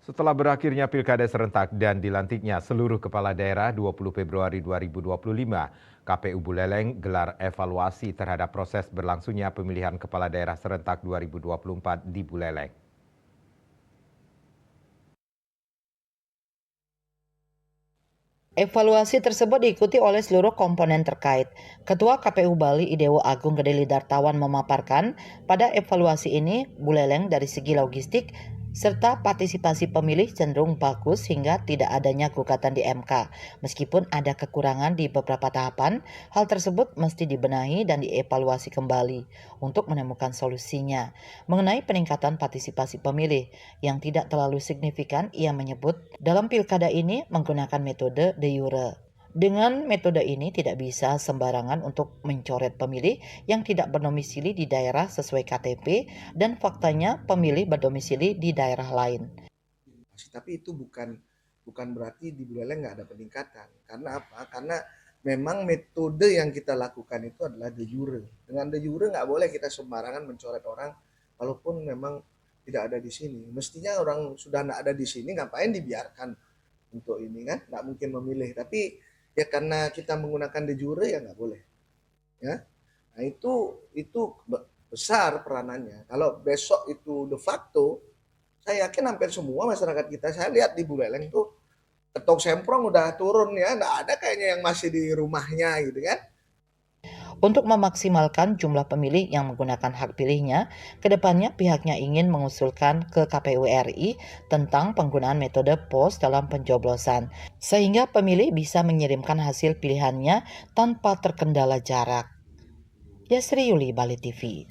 Setelah berakhirnya Pilkada serentak dan dilantiknya seluruh kepala daerah 20 Februari 2025, KPU Buleleng gelar evaluasi terhadap proses berlangsungnya pemilihan kepala daerah serentak 2024 di Buleleng. Evaluasi tersebut diikuti oleh seluruh komponen terkait. Ketua KPU Bali Idewo Agung Gede Lidartawan memaparkan, pada evaluasi ini Buleleng dari segi logistik serta partisipasi pemilih cenderung bagus hingga tidak adanya gugatan di MK. Meskipun ada kekurangan di beberapa tahapan, hal tersebut mesti dibenahi dan dievaluasi kembali untuk menemukan solusinya. Mengenai peningkatan partisipasi pemilih yang tidak terlalu signifikan, ia menyebut dalam pilkada ini menggunakan metode de jure. Dengan metode ini tidak bisa sembarangan untuk mencoret pemilih yang tidak berdomisili di daerah sesuai KTP dan faktanya pemilih berdomisili di daerah lain. Tapi itu bukan berarti di Buleleng nggak ada peningkatan. Karena apa? Karena memang metode yang kita lakukan itu adalah de jure. Dengan de jure nggak boleh kita sembarangan mencoret orang walaupun memang tidak ada di sini. Mestinya orang sudah nggak ada di sini, ngapain dibiarkan untuk ini kan? Nggak mungkin memilih. Tapi ya karena kita menggunakan de jure ya nggak boleh. Ya, nah itu besar peranannya. Kalau besok itu de facto, saya yakin hampir semua masyarakat kita, saya lihat di Buleleng tuh ketok semprong udah turun ya, nggak ada kayaknya yang masih di rumahnya gitu kan. Untuk memaksimalkan jumlah pemilih yang menggunakan hak pilihnya, kedepannya pihaknya ingin mengusulkan ke KPU RI tentang penggunaan metode pos dalam pencoblosan, sehingga pemilih bisa mengirimkan hasil pilihannya tanpa terkendala jarak. Yasri Yuli, Bali TV.